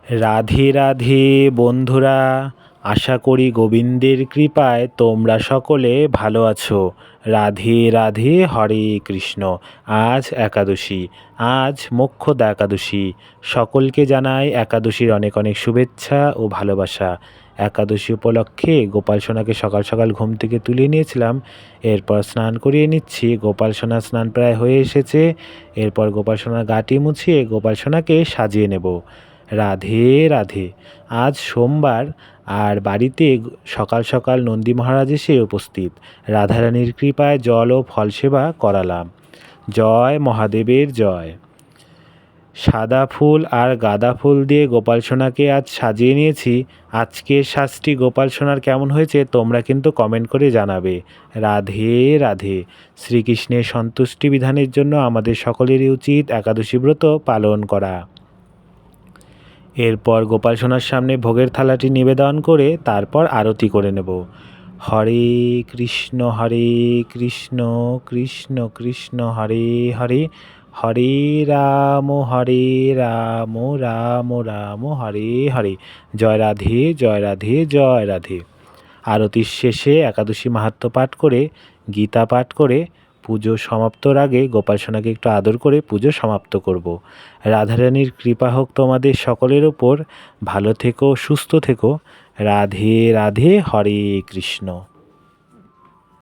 রাধে রাধে বন্ধুরা, আশা করি গোবিন্দের কৃপায় তোমরা সকলে ভালো আছো। রাধে রাধে, হরে কৃষ্ণ। আজ একাদশী, আজ মোক্ষদা একাদশী। সকলকে জানাই একাদশীর অনেক অনেক শুভেচ্ছা ও ভালোবাসা। একাদশী উপলক্ষে গোপাল সোনাকে সকাল সকাল ঘুম থেকে তুলে নিয়েছিলাম। এরপর স্নান করিয়ে নিচ্ছি। গোপাল সোনার স্নান প্রায় হয়ে এসেছে। এরপর গোপাল সোনার গাটি মুছিয়ে গোপাল সোনাকে সাজিয়ে নেব। রাধে রাধে। আজ সোমবার, আর বাড়িতে সকাল সকাল নন্দী মহারাজ এসে উপস্থিত। রাধারানীর কৃপায় জল ও ফল সেবা করালাম। জয় মহাদেবের জয়। সাদা ফুল আর গাঁদা ফুল দিয়ে গোপাল সোনাকে আজ সাজিয়ে নিয়েছি। আজকের সাজটি গোপাল সোনার কেমন হয়েছে তোমরা কিন্তু কমেন্ট করে জানাবে। রাধে রাধে। শ্রীকৃষ্ণের সন্তুষ্টি বিধানের জন্য আমাদের সকলেরই উচিত একাদশী ব্রত পালন করা। এরপর গোপাল সোনার সামনে ভোগের থালাটি নিবেদন করে তারপর আরতি করে নেব। হরে কৃষ্ণ কৃষ্ণ কৃষ্ণ হরে হরে, হরে রাম রাম রাম হরে হরে। জয় রাধে জয় রাধে জয় রাধে। আরতির শেষে একাদশী মাহাত্ম্য পাঠ করে, গীতা পাঠ করে পুজো সমাপ্তর আগে গোপাল সোনাকে একটু আদর করে পুজো সমাপ্ত করব। রাধারানীর কৃপা হোক তোমাদের সকলের ওপর। ভালো থেকো, সুস্থ থেকো। রাধে রাধে, হরে কৃষ্ণ।